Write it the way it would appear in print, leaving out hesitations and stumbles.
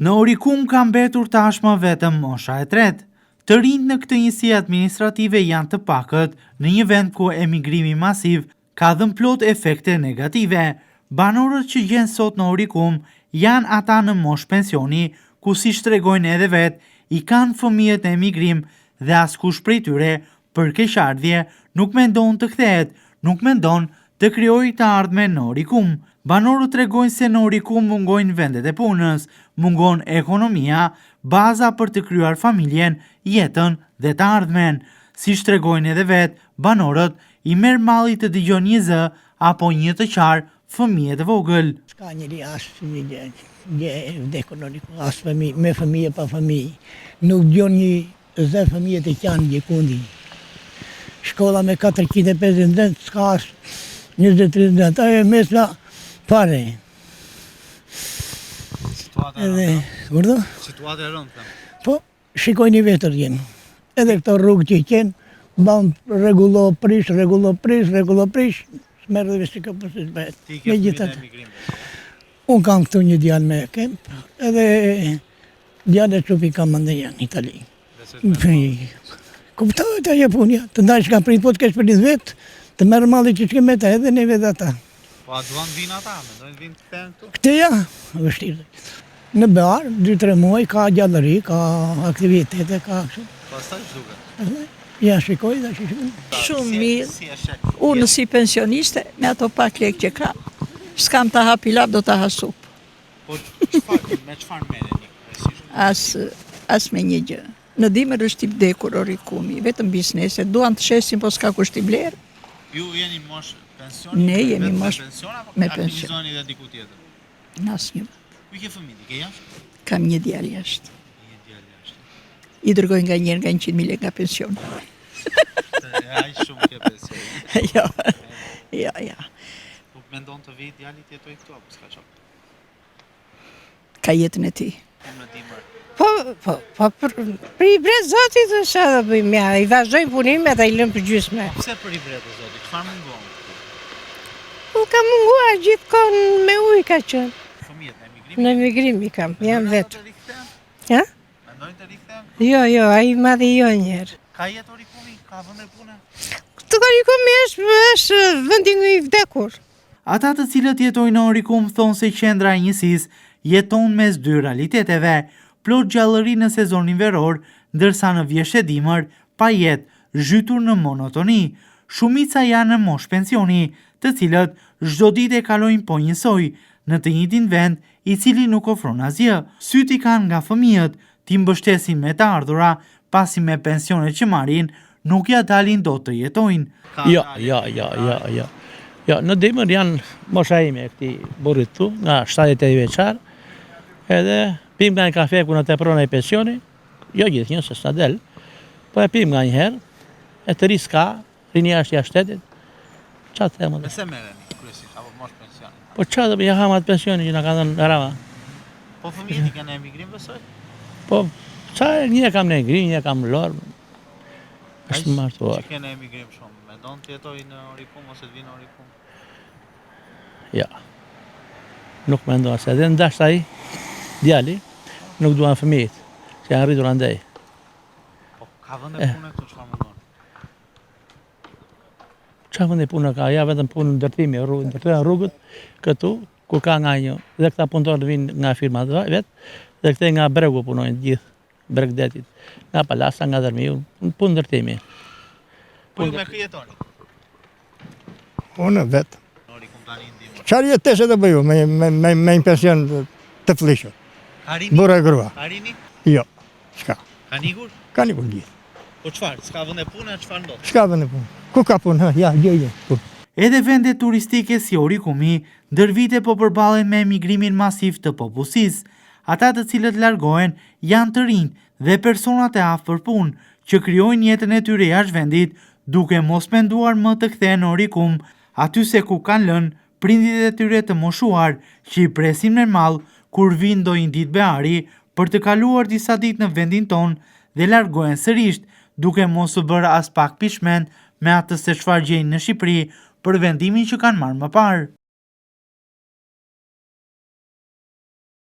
Në Orikum ka mbetur tashmë vetëm mosha e tretë. Të rinjt në këtë njësi administrative janë të pakët në një vend ku emigrimi masiv ka dhënë plot efekte negative. Banorët që gjenë sot në Orikum janë ata në moshë pensioni, ku si shtregojnë edhe vetë, i kanë fëmijët në emigrim dhe askush prej tyre për keqardhje nuk mendon të kthehet, nuk mendon të krijojë të ardhmen në Orikum. Banorët tregojnë se në Orikum mungojnë vendet e punës, mungon ekonomia, baza për të krijuar familjen, jetën dhe të ardhmen. Si tregojnë edhe vetë, banorët i merr malli të dëgjon një zë apo një të qarë fëmijë të vogël. S'ka njëri as vdekur në Orikum, as me fëmijë pa fëmijë. Nuk dëgjon një zë fëmijë të qanë gjekundi. Shkolla me 450 ndet, s'ka as 23 ndet, ajo e mesla pare. Situatë e rëndë. Po, shikojni vetër jenë. Edhe këto rrugë që i qenë, banë regullo prish, s'merë dhe vështë ka përsi të bëhet. Ti ke fëmijë në emigrim? Unë kam këtu një djalë me kemp, edhe djalë e qupi kam ndë janë në Itali. Kuptohet ajo punja, të ndaj që kam prit, po të kesh për një vetë, të merë malli që shke me ta edhe ne vetë ata. Po a duan vinë ata, me dojnë vinë të kënë këtu? Këte ja, vështirë. Në barë, 2-3 muaj, ka gjallëri, ka aktivitete, ka kështu. Pastaj ç'duket? Ja shikoj dhe shikoj. Shumë mirë. Unë si pensioniste, me ato pak lekë që kam, s'kam të ha pilaf, do të ha supë. Po me çfarë merreni? As me një gjë. Në dimër është i vdekur Orikumi, vetëm bizneset, duan të shesin, po s'ka kusht i blerë. Ju jeni moshë pensioni? Ne jemi moshë me pension. Administroni dhe diku tjetër? Në asnjë. Ku ke fëmijë, ke jashtë? Kam një djalë jashtë. Një djalë jashtë. I dërgoj nga 100.000 lekë nga pension. Ai shumë ke pension. Jo. Nuk mendon të vijë djali të jetoj këtu apo s'ka çfarë? Ka jetën e tij. Në dimër. Po, për i bretë zotit dhe sa dhe bëjmë, ja, i vazhdojmë punime dhe i lëmë për gjysme. Pse për i bretë zotit, çfarë mungon? Unë kam munguar gjithë kohën me ujë ka qënë. Fëmijët në emigrim? Në emigrim i kam, jam vetë. Ja? Mendojnë të rikthehen? Jo, a i madhi jo njerë. Ka jetë Orikumi, ka vëndër pune? Të Orikumi është vëndin i vdekur. Ata të cilët jetojnë në Orikum thonë se qendra e njësisë jeton mes dy realiteteve, plot gjallëri në sezonin veror, ndërsa në vjesht e dimër, pa jetë, zhytur në monotoni. Shumica janë në moshë pensioni, të cilët çdo ditë e kalojnë po njësoj, në të njëjtin vend, i cili nuk ofron asgjë. Syt i kanë nga fëmijët, ti mbështesin me të ardhura, pasi me pensionet që marrin, nuk ja dalin dot të jetojnë. Jo, në dimër janë mosha ime e këti burrit tu, nga 70 vjeçar, edhe pim nga një kafe ku në të prona i pensioni, jo gjithë një, se s'na del, po e pim nga një herë, e të ri s'ka, rinja është jashtë shtetit, qatë të e më dhe. Me se merreni, kryesisht, apo moshë pensioni? Po qatë dhe jahamat pensioni që nga ka dhënë rama. Po fëmijët i kanë në emigrim besoj? Po, një kam në emigrim, një kam lorë, është martuar. Që ke në emigrim shumë, me donë të jetoj në Orikum ose të vinë në Orikum? Ja, nuk me ndonë se edhe ndashtë ai, djali, nuk duan fëmijët, që janë rritur andej. Po, ka vënd e punë e këtu, çfarë mundon? Qa vënd e punë ka, ja vetëm punë në ndërtimi, ndërtojnë rrugët këtu, ku ka nga një, dhe këta punëtorë vinë nga firma vetë, dhe këte nga bregu punojnë gjithë, bregdetit, nga palasa, nga dërmiu, punë ndërtimi. Po ju me këjetoni? Unë vetë. Në Orikum tani ndihmon. Qarë jetese të bëju me një pension të flishur. Bura e grua. Ka rini? Jo, s'ka. Ka nikur? Ka nikur gjithë. Po çfarë? S'ka vënd e punë, çfarë ndodh? S'ka vënd e punë. Ku ka punë? Ja, punë. Edhe vendet turistike si Orikumi, ndër vite po përballen me emigrimin masiv të popullsisë. Ata të cilët largohen janë të rinj dhe personat e aftë për punë, që krijojnë jetën e tyre jashtë vendit, duke mos menduar më të kthehen në Orikum, aty se ku kanë lënë prindit e tyre të moshuar, që i presin me mall kur vinë ndonjë ditë beari për të kaluar disa ditë në vendin ton dhe largohen sërish, duke mos u bërë as pak pishmend me atë se çfarë gjejnë në Shqipëri për vendimin që kanë marrë më parë.